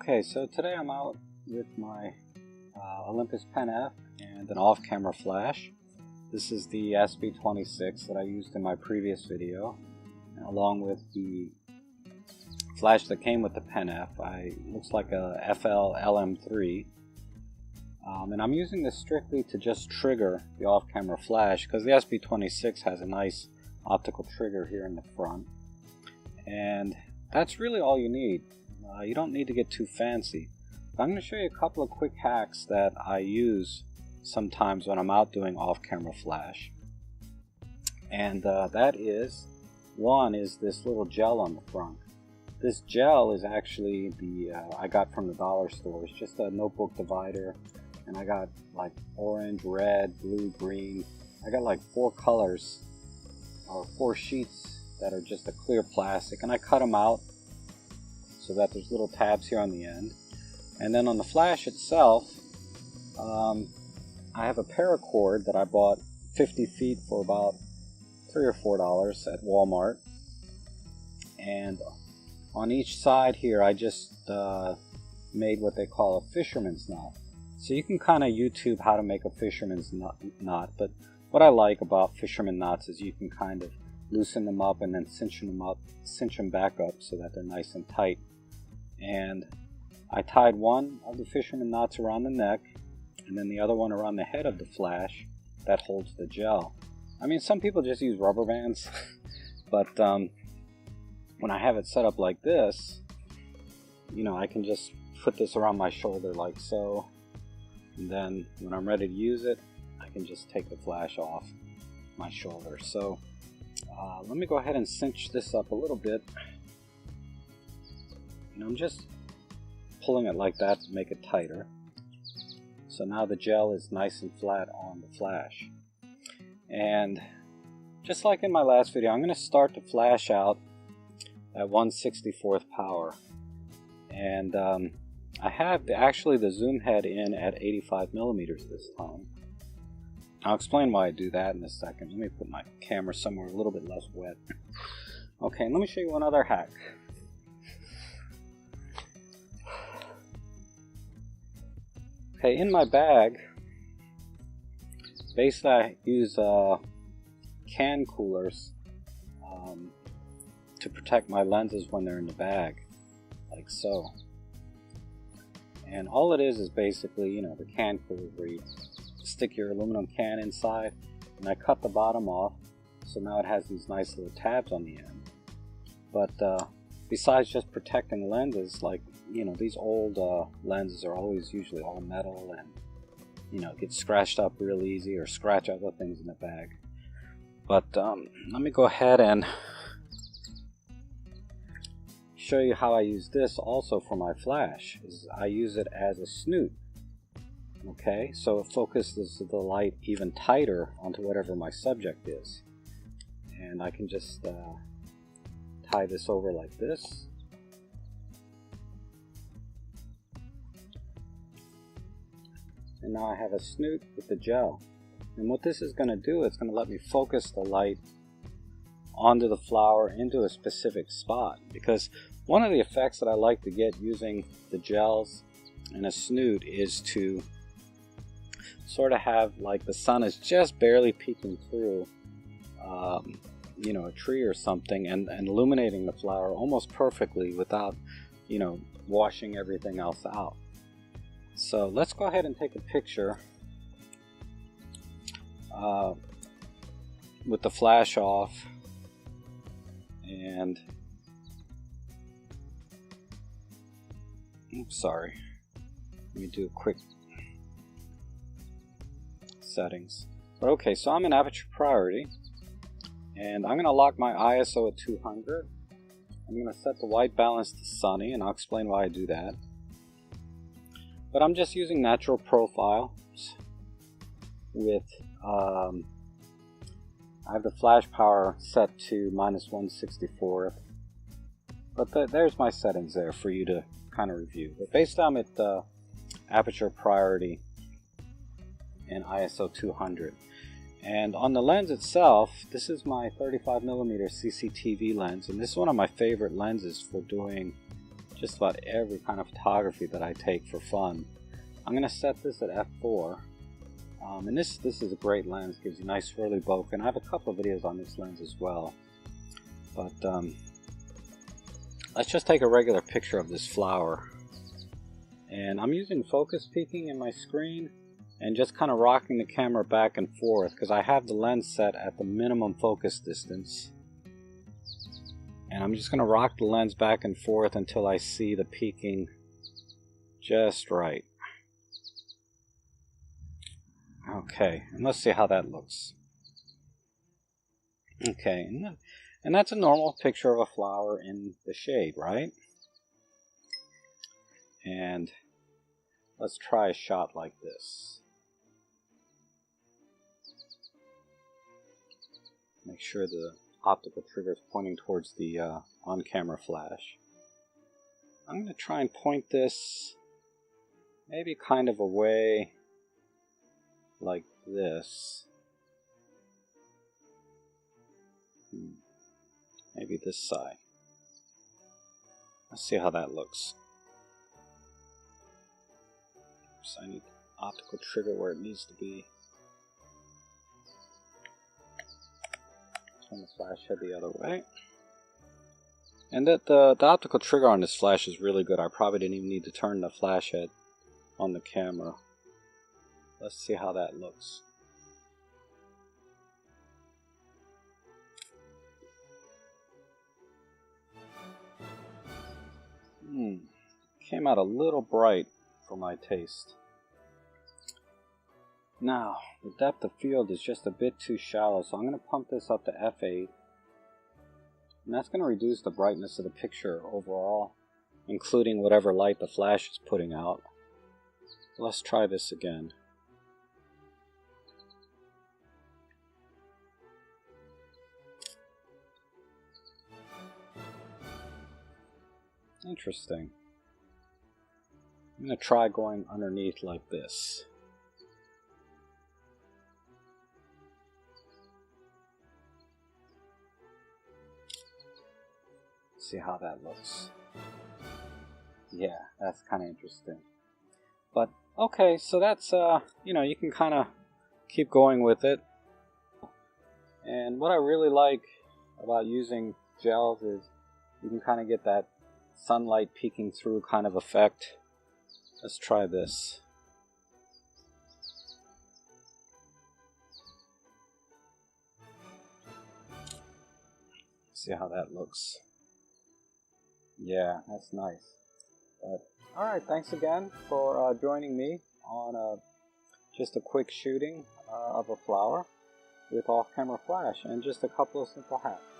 Okay, so today I'm out with my Olympus Pen F and an off-camera flash. This is the SB-26 that I used in my previous video, along with the flash that came with the Pen F. Looks like a FL LM3, and I'm using this strictly to just trigger the off-camera flash because the SB-26 has a nice optical trigger here in the front, and that's really all you need. You don't need to get too fancy. I'm going to show you a couple of quick hacks that I use sometimes when I'm out doing off-camera flash. And one is this little gel on the front. This gel is actually I got from the dollar store. It's just a notebook divider, and I got like orange, red, blue, green. I got like 4 colors or 4 sheets that are just a clear plastic, and I cut them out so that there's little tabs here on the end. And then on the flash itself, I have a paracord that I bought 50 feet for about $3 or $4 at Walmart. And on each side here, I just made what they call a fisherman's knot. So you can kind of YouTube how to make a fisherman's knot, but what I like about fisherman knots is you can kind of loosen them up and then cinch them back up so that they're nice and tight. And I tied one of the fisherman knots around the neck and then the other one around the head of the flash that holds the gel. I mean, some people just use rubber bands, but when I have it set up like this, you know, I can just put this around my shoulder like so, and then when I'm ready to use it, I can just take the flash off my shoulder. So let me go ahead and cinch this up a little bit. And I'm just pulling it like that to make it tighter. So now the gel is nice and flat on the flash. And just like in my last video, I'm going to start the flash out at 1/64th power. And I have actually the zoom head in at 85 millimeters this time. I'll explain why I do that in a second. Let me put my camera somewhere a little bit less wet. Okay, and let me show you one other hack. Okay, in my bag, basically I use can coolers to protect my lenses when they're in the bag, like so. And all it is basically, you know, the can cooler where you stick your aluminum can inside, and I cut the bottom off, so now it has these nice little tabs on the end. But besides just protecting lenses, like, you know, these old lenses are always usually all metal and, you know, get scratched up real easy or scratch other things in the bag. But let me go ahead and show you how I use this also for my flash. I use it as a snoot. Okay, so it focuses the light even tighter onto whatever my subject is. And I can just tie this over like this. And now I have a snoot with the gel. And what this is going to do, it's going to let me focus the light onto the flower into a specific spot. Because one of the effects that I like to get using the gels and a snoot is to sort of have like the sun is just barely peeking through you know, a tree or something, and illuminating the flower almost perfectly without, you know, washing everything else out. So let's go ahead and take a picture with the flash off, and oops, sorry, let me do a quick settings. But okay, so I'm in aperture priority, and I'm going to lock my ISO at 200. I'm going to set the white balance to sunny, and I'll explain why I do that. But I'm just using natural profiles with, I have the flash power set to -1/64. But there's my settings there for you to kind of review. But basically I'm at aperture priority and ISO 200. And on the lens itself, this is my 35mm CCTV lens, and this is one of my favorite lenses for doing just about every kind of photography that I take for fun. I'm going to set this at f4. And this is a great lens, gives you nice early bokeh, and I have a couple of videos on this lens as well. But let's just take a regular picture of this flower. And I'm using focus peaking in my screen and just kind of rocking the camera back and forth because I have the lens set at the minimum focus distance. And I'm just going to rock the lens back and forth until I see the peaking just right. Okay, and let's see how that looks. Okay, and that's a normal picture of a flower in the shade, right? And let's try a shot like this. Make sure the optical trigger is pointing towards the on-camera flash. I'm going to try and point this maybe kind of away like this. Maybe this side. Let's see how that looks. So I need the optical trigger where it needs to be. Turn the flash head the other way. And the optical trigger on this flash is really good. I probably didn't even need to turn the flash head on the camera. Let's see how that looks. Came out a little bright for my taste. Now, the depth of field is just a bit too shallow, so I'm going to pump this up to f8. And that's going to reduce the brightness of the picture overall, including whatever light the flash is putting out. Let's try this again. Interesting. I'm going to try going underneath like this. See how that looks. Yeah, that's kind of interesting. But okay, so that's you know, you can kind of keep going with it. And what I really like about using gels is you can kind of get that sunlight peeking through kind of effect. Let's try this. See how that looks. Yeah, that's nice. But alright, thanks again for joining me on just a quick shooting of a flower with off-camera flash and just a couple of simple hacks.